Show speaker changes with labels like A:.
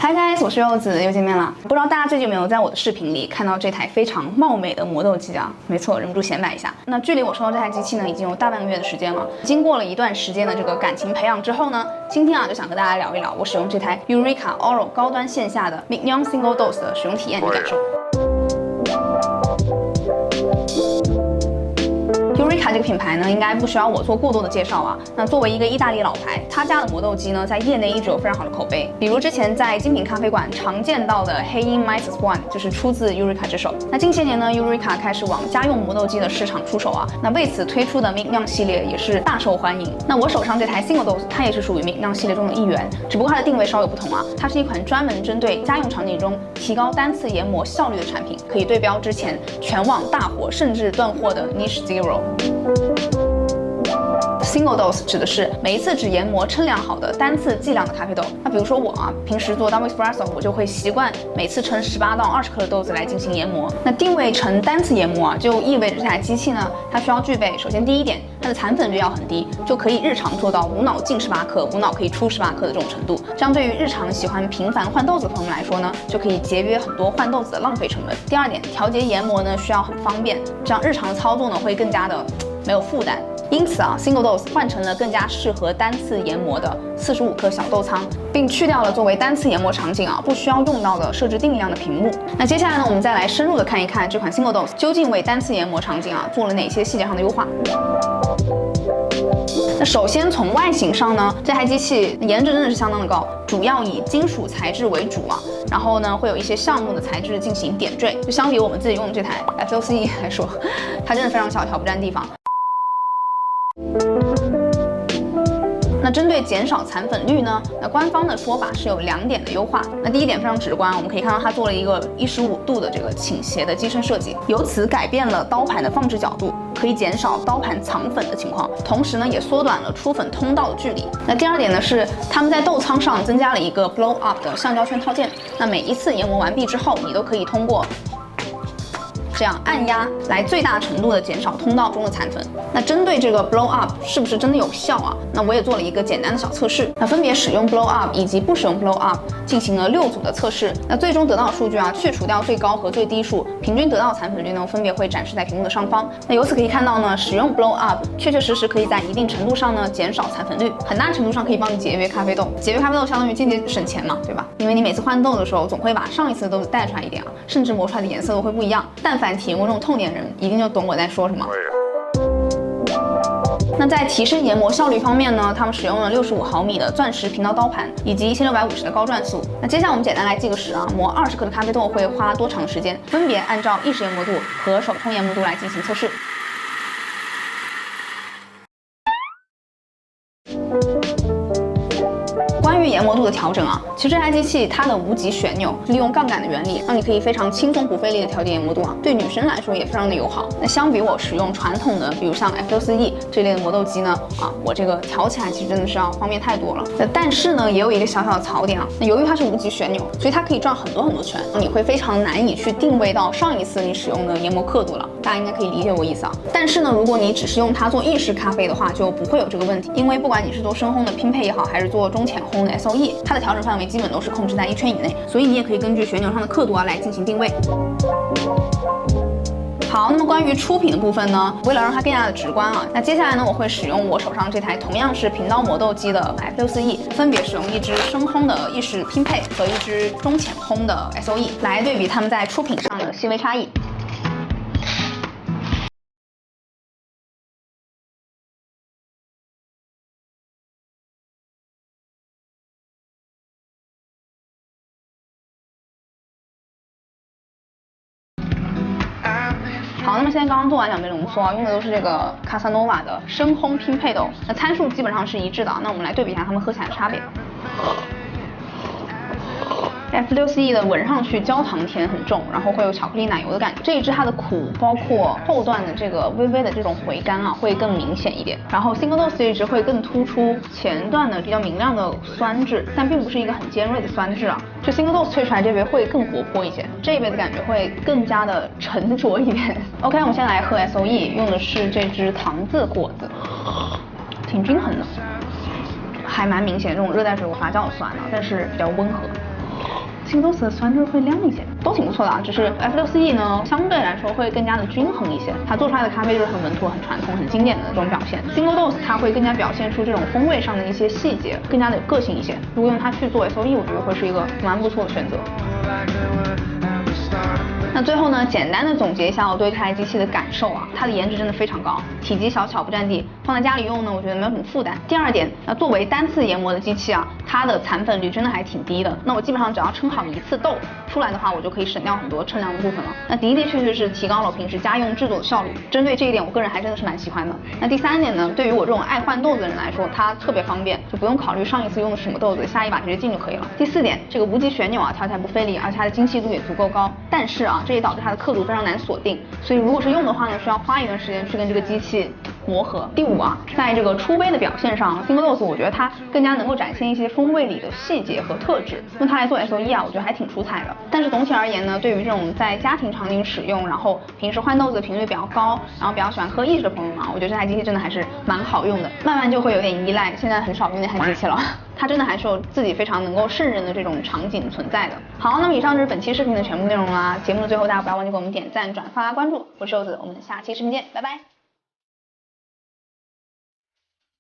A: Hi guys， 我是柚子，又见面了。不知道大家最近有没有在我的视频里看到这台非常貌美的磨豆机啊？没错，忍不住显摆一下。那距离我收到这台机器呢，已经有大半个月的时间了。经过了一段时间的这个感情培养之后呢，今天就想和大家聊一聊我使用这台 Eureka Oro 高端线下的 Mignon Single Dose 的使用体验与感受。Eureka 这个品牌呢，应该不需要我做过多的介绍啊。那作为一个意大利老牌，他家的磨豆机呢，在业内一直有非常好的口碑。比如之前在精品咖啡馆常见到的黑鹰 Mises One 就是出自 Eureka 之手。那近些年呢 ，Eureka 开始往家用磨豆机的市场出手啊。那为此推出的 Mignon 系列也是大受欢迎。那我手上这台 Single Dose 它也是属于 Mignon 系列中的一员，只不过它的定位稍有不同啊。它是一款专门针对家用场景中提高单次研磨效率的产品，可以对标之前全网大火甚至断货的 Niche Zero。Single dose 指的是每一次只研磨称量好的单次计量的咖啡豆。那比如说我平时做 double espresso， 我就会习惯每次称18到20克的豆子来进行研磨。那定位成单次研磨就意味着这台机器呢，它需要具备首先第一点，它的残粉率要很低，就可以日常做到无脑进18克，无脑可以出18克的这种程度。这样对于日常喜欢频繁换豆子的朋友们来说呢，就可以节约很多换豆子的浪费成本。第二点，调节研磨呢需要很方便，这样日常的操作呢会更加的没有负担。因此Single Dose 换成了更加适合单次研磨的45克小豆仓，并去掉了作为单次研磨场景不需要用到的设置定量的屏幕。那接下来呢，我们再来深入的看一看这款 Single Dose 究竟为单次研磨场景做了哪些细节上的优化。那首先从外形上呢，这台机器颜值真的是相当的高，主要以金属材质为主然后呢会有一些橡木的材质进行点缀，就相比我们自己用的这台 FLC 来说，它真的非常小巧，不占地方。那针对减少残粉率呢，那官方的说法是有2点的优化。那第一点非常直观，我们可以看到它做了一个15度的这个倾斜的机身设计，由此改变了刀盘的放置角度，可以减少刀盘藏粉的情况，同时呢也缩短了出粉通道的距离。那第二点呢是他们在豆仓上增加了一个 blow up 的橡胶圈套件，那每一次研磨完毕之后，你都可以通过这样按压来最大程度的减少通道中的残粉。那针对这个 blow up 是不是真的有效那我也做了一个简单的小测试。那分别使用 blow up 以及不使用 blow up 进行了6组的测试。那最终得到的数据去除掉最高和最低数，平均得到残粉率呢分别会展示在屏幕的上方。那由此可以看到呢，使用 blow up 确确实实可以在一定程度上呢减少残粉率，很大程度上可以帮你节约咖啡豆。节约咖啡豆相当于间接省钱嘛，对吧？因为你每次换豆的时候，总会把上一次的豆子带出来一点甚至磨出来的颜色都会不一样。但凡体验过这种痛点人，一定就懂我在说什么。那在提升研磨效率方面呢，他们使用了65毫米的钻石频道刀盘，以及1650的高转速。那接下来我们简单来计个时磨20克的咖啡豆会花多长时间？分别按照意式研磨度和手冲研磨度来进行测试。关于研磨度的调整其实这台机器它的无极旋钮利用杠杆的原理，让你可以非常轻松不费力的调节研磨度对女生来说也非常的友好。那相比我使用传统的，比如像 F64E 这类的磨豆机呢，我这个调起来其实真的是要方便太多了。但是呢，也有一个小小的槽点那由于它是无极旋钮，所以它可以转很多很多圈，你会非常难以去定位到上一次你使用的研磨刻度了。大家应该可以理解我意思但是呢，如果你只是用它做意式咖啡的话，就不会有这个问题，因为不管你是做深烘的拼配也好，还是做中浅烘的 SOE， 它的调整范围基本都是控制在1圈以内，所以你也可以根据旋钮上的刻度来进行定位。好，那么关于出品的部分呢，为了让它更加的直观那接下来呢，我会使用我手上这台同样是频道磨豆机的 F64E， 分别使用一支深烘的意式拼配和一支中浅烘的 SOE 来对比它们在出品上的细微差异。好，那么现在刚刚做完2杯浓缩用的都是这个 Casanova 的深烘拼配豆，那参数基本上是一致的那我们来对比一下它们喝起来的差别。F64E 的闻上去焦糖甜很重，然后会有巧克力奶油的感觉。这一支它的苦，包括后段的这个微微的这种回甘会更明显一点。然后 Single Dose 这一支会更突出前段的比较明亮的酸质，但并不是一个很尖锐的酸质就 Single Dose 萃出来这杯会更活泼一些，这一杯的感觉会更加的沉着一点。OK， 我们先来喝 SOE， 用的是这支糖渍果子，挺均衡的，还蛮明显这种热带水果发酵的酸但是比较温和。Single-Dose 的酸质会亮一些，都挺不错的啊。只是 F64E 呢，相对来说会更加的均衡一些，它做出来的咖啡就是很稳妥、很传统、很经典的这种表现。Single-Dose 它会更加表现出这种风味上的一些细节，更加的有个性一些。如果用它去做 SOE， 我觉得会是一个蛮不错的选择。那最后呢，简单的总结一下我对这台机器的感受啊，它的颜值真的非常高，体积小巧不占地，放在家里用呢，我觉得没有什么负担。第二点，作为单次研磨的机器啊，它的残粉率真的还挺低的。那我基本上只要称好一次豆出来的话，我就可以省掉很多称量的部分了。那的确是提高了我平时家用制作的效率。针对这一点，我个人还真的是蛮喜欢的。那第三点呢，对于我这种爱换豆子的人来说，它特别方便，就不用考虑上一次用的是什么豆子，下一把直接进就可以了。第四点，这个无极旋钮啊，调起来不费力，而且它的精细度也足够高。但是啊，这也导致它的刻度非常难锁定，所以如果是用的话呢，需要花一段时间去跟这个机器磨合。第五啊，在这个出杯的表现上 ，Single-Dose 我觉得它更加能够展现一些风味里的细节和特质，用它来做 SOE 啊，我觉得还挺出彩的。但是总体而言呢，对于这种在家庭场景使用，然后平时换豆子的频率比较高，然后比较喜欢喝意式的朋友们啊，我觉得这台机器真的还是蛮好用的。慢慢就会有点依赖，现在很少用那台机器了。它真的还是有自己非常能够胜任的这种场景存在的。好，那么以上就是本期视频的全部内容啦。节目的最后，大家不要忘记给我们点赞、转发、关注。我是柚子，我们下期视频见，拜拜。